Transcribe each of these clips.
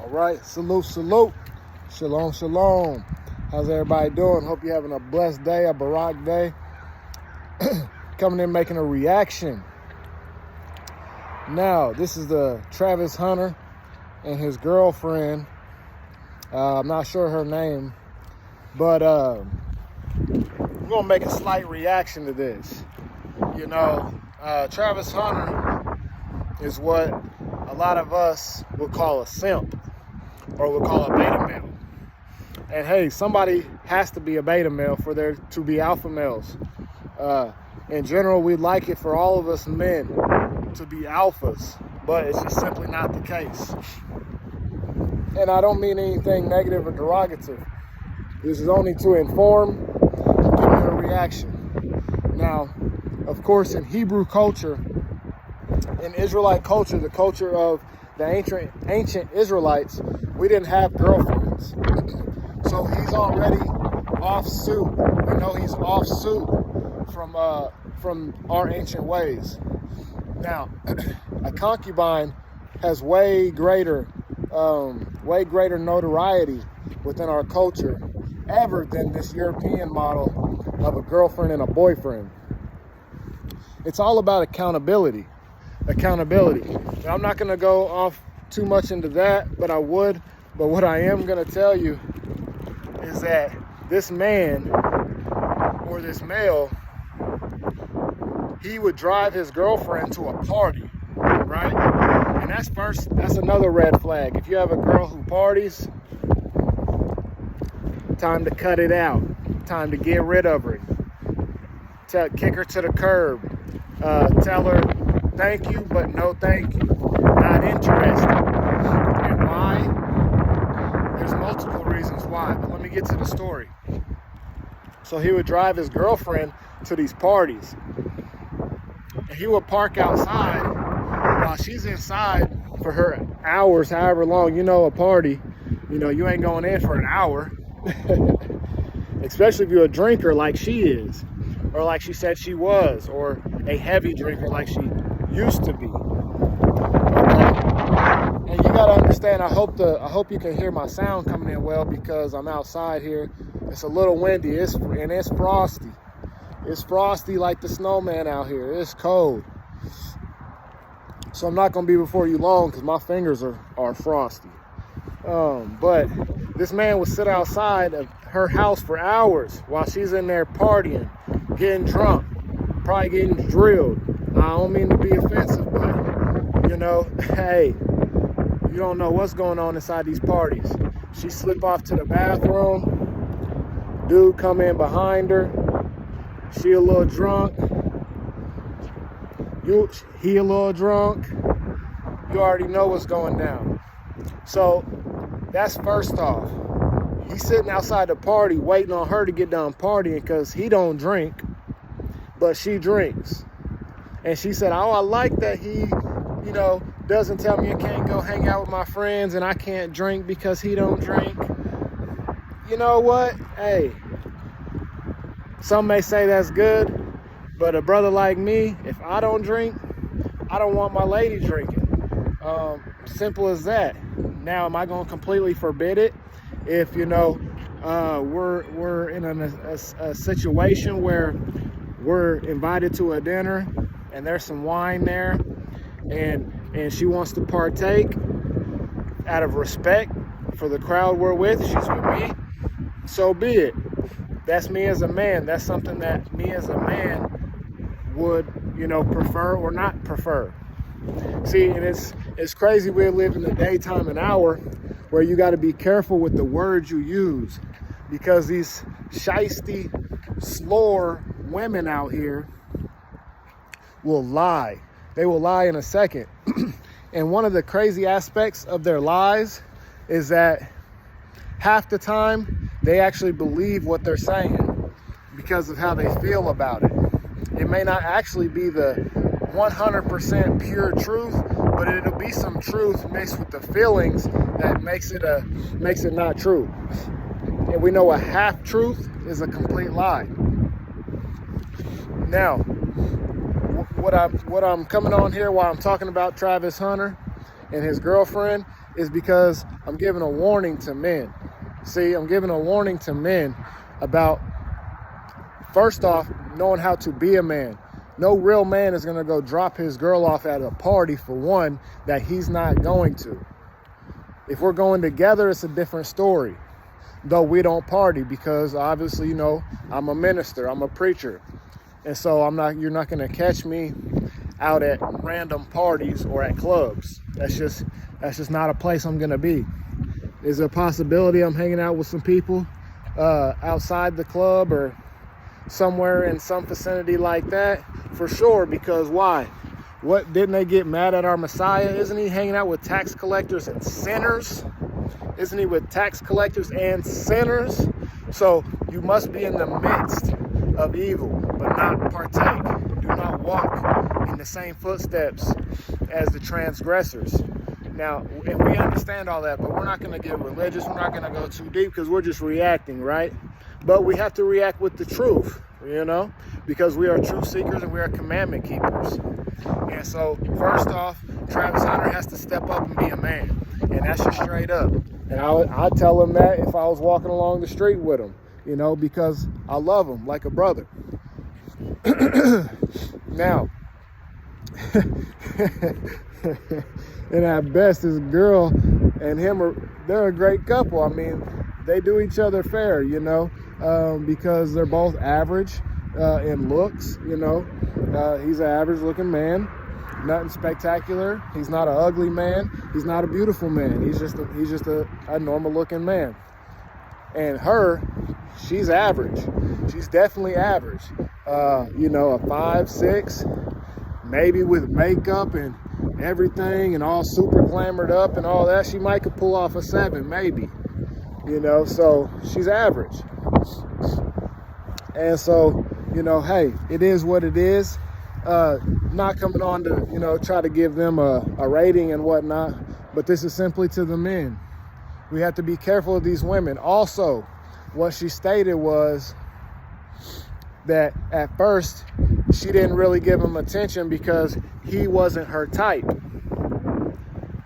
All right, salute, salute. Shalom, shalom. How's everybody doing? Hope you're having a blessed day, a Barak day. Coming in making a reaction. Now, this is the Travis Hunter and his girlfriend. I'm not sure her name, but we're gonna make a slight reaction to this. You know, Travis Hunter is what a lot of us would call a simp, or would call a beta male. And hey, somebody has to be a beta male for there to be alpha males. In general, we'd like it for all of us men to be alphas, but it's just simply not the case. And I don't mean anything negative or derogative. This is only to inform and give you a reaction. Now, of course, in Hebrew culture, in Israelite culture, the culture of the ancient Israelites, we didn't have girlfriends. So he's already off suit. We know he's off suit from our ancient ways. Now, a concubine has way greater notoriety within our culture ever than this European model of a girlfriend and a boyfriend. It's all about accountability. Now, I'm not going to go off too much into that, but I would. But what I am going to tell you is that this man, or this male, he would drive his girlfriend to a party, right? And that's another red flag. If you have a girl who parties, time to cut it out. Time to get rid of her. Kick her to the curb. Tell her thank you, but no thank you. Not interested. And why? There's multiple reasons why, but let me get to the story. So he would drive his girlfriend to these parties. And he would park outside while she's inside for her hours, however long. You know, a party, you know, you ain't going in for an hour. Especially if you're a drinker like she is, or like she said she was, or a heavy drinker like she used to be. Okay? And you gotta understand, I hope you can hear my sound coming in well, because I'm outside here. It's a little windy, it's frosty. It's frosty like the snowman out here. It's cold. So I'm not gonna be before you long because my fingers are frosty. But this man would sit outside of her house for hours while she's in there partying, getting drunk, probably getting drilled. I don't mean to be offensive, but you know, hey, you don't know what's going on inside these parties. She slip off to the bathroom, dude come in behind her, she a little drunk, he a little drunk, you already know what's going down. So that's first off. He's sitting outside the party waiting on her to get done partying because he don't drink, but she drinks. And she said, oh, I like that he, you know, doesn't tell me I can't go hang out with my friends and I can't drink because he don't drink. You know what? Hey, some may say that's good, but a brother like me, if I don't drink, I don't want my lady drinking. Simple as that. Now, am I going to completely forbid it? If, you know, we're in a situation where we're invited to a dinner and there's some wine there, and she wants to partake out of respect for the crowd we're with, she's with me, so be it. That's me as a man. That's something that me as a man would, you know, prefer or not prefer. See, and it's crazy we live in the daytime and hour where you got to be careful with the words you use, because these shiesty, slore women out here will lie. They will lie in a second. And one of the crazy aspects of their lies is that half the time they actually believe what they're saying because of how they feel about it. It may not actually be the 100% pure truth, but it'll be some truth mixed with the feelings that makes it not true. And we know a half truth is a complete lie. Now, what I'm coming on here while I'm talking about Travis Hunter and his girlfriend is because I'm giving a warning to men. See, I'm giving a warning to men about, first off, knowing how to be a man. No real man is going to go drop his girl off at a party, for one, that he's not going to. If we're going together, it's a different story. Though we don't party, because obviously, you know, I'm a minister, I'm a preacher. And so you're not going to catch me out at random parties or at clubs. That's just not a place I'm going to be. Is there a possibility I'm hanging out with some people outside the club or somewhere in some vicinity like that? For sure, because why? What, didn't they get mad at our Messiah? Isn't he hanging out with tax collectors and sinners? Isn't he with tax collectors and sinners? So you must be in the midst of evil, but not partake. Do not walk in the same footsteps as the transgressors. Now, and we understand all that, but we're not going to get religious. We're not going to go too deep because we're just reacting, right? But we have to react with the truth, you know, because we are truth seekers and we are commandment keepers. And so, first off, Travis Hunter has to step up and be a man. And that's just straight up. And I'd tell him that if I was walking along the street with him, you know, because I love him like a brother. Now, and at best, this girl and him they're a great couple. I mean, they do each other fair, you know, because they're both average in looks, you know. He's an average looking man, nothing spectacular. He's not an ugly man. He's not a beautiful man. He's just a normal looking man. And her, she's average. She's definitely average. You know, a 5'6", maybe with makeup and everything and all super glamored up and all that. She might could pull off a 7, maybe. You know, so she's average. And so, you know, hey, it is what it is. Not coming on to, you know, try to give them a rating and whatnot, but this is simply to the men. We have to be careful of these women. Also, what she stated was that at first she didn't really give him attention because he wasn't her type.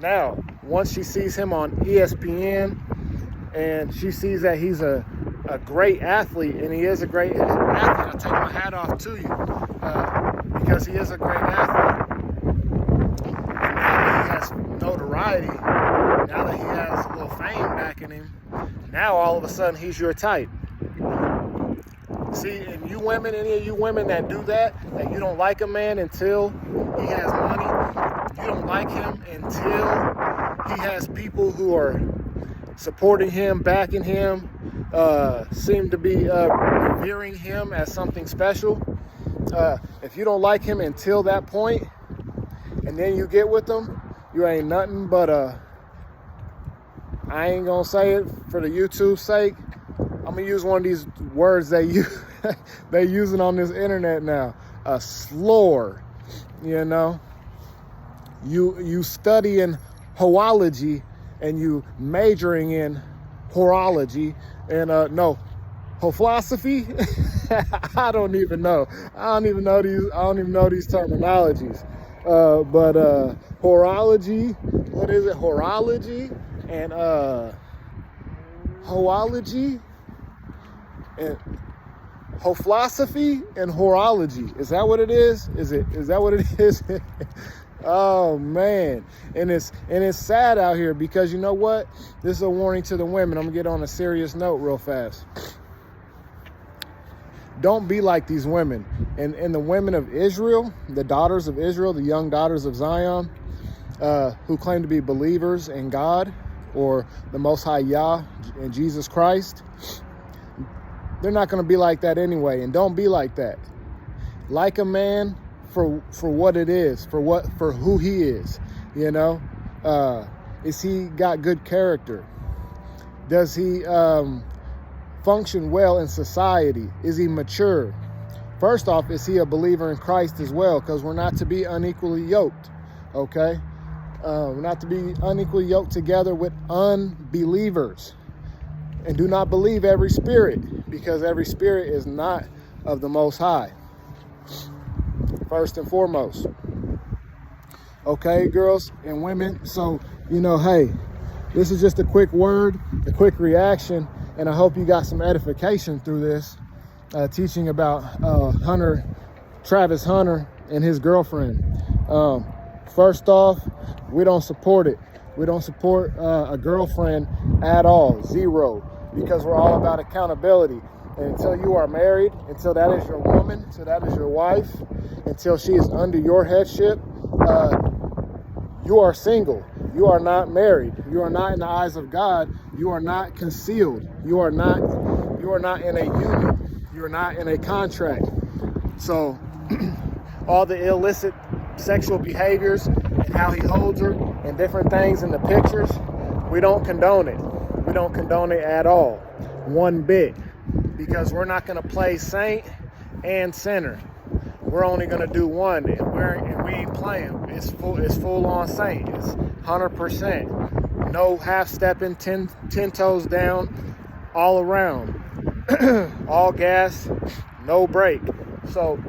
Now, once she sees him on ESPN and she sees that he's a great athlete, and he is a great athlete, I take my hat off to you, because he is a great athlete. And now that he has notoriety, now that he has a little fame backing him, now all of a sudden he's your type. See, and you women, any of you women that do that you don't like a man until he has money, you don't like him until he has people who are supporting him, backing him, seem to be revering him as something special. If you don't like him until that point, and then you get with him, you ain't nothing but I ain't gonna say it for the YouTube sake. I'm gonna use one of these words they using on this internet now. A slore, you know. You studying hoology and you majoring in horology and philosophy. I don't even know these terminologies. But horology, what is it? Horology and hoology and philosophy and horology. Is that what it is? Is that what it is? Oh man. And it's sad out here because you know what? This is a warning to the women. I'm gonna get on a serious note real fast. Don't be like these women. And the women of Israel, the daughters of Israel, the young daughters of Zion, who claim to be believers in God or the Most High Yah and Jesus Christ, they're not going to be like that anyway. And don't be like that. Like a man for what it is, for who he is. You know, is he got good character? Does he function well in society? Is he mature? First off, is he a believer in Christ as well? Because we're not to be unequally yoked, okay? We're not to be unequally yoked together with unbelievers. And do not believe every spirit, because every spirit is not of the Most High. First and foremost. Okay, girls and women. So, you know, hey, this is just a quick word, a quick reaction, and I hope you got some edification through this, teaching about Travis Hunter and his girlfriend. First off, we don't support it. We don't support a girlfriend at all, zero, because we're all about accountability. And until you are married, until that is your woman, until that is your wife, until she is under your headship, you are single. You are not married. You are not in the eyes of God. You are not concealed. You are not in a union. You are not in a contract. So all the illicit sexual behaviors and how he holds her and different things in the pictures, we don't condone it. We don't condone it at all, one bit, because we're not going to play saint and sinner. We're only going to do one, and we ain't playing. It's full on saint. It's 100%. No half stepping, 10 toes down, all around. All gas, no break. So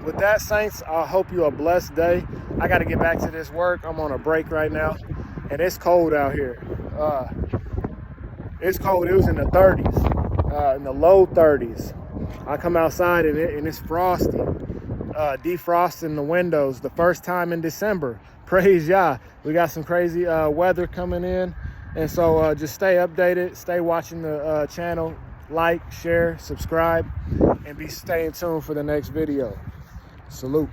with that, saints, I hope you a blessed day. I got to get back to this work. I'm on a break right now, and it's cold out here. It's cold. It was in the 30s, in the low 30s. I come outside and it's frosty. Defrosting the windows the first time in December. Praise Yah. We got some crazy weather coming in. And so just stay updated. Stay watching the channel. Like, share, subscribe, and be staying tuned for the next video. Salute.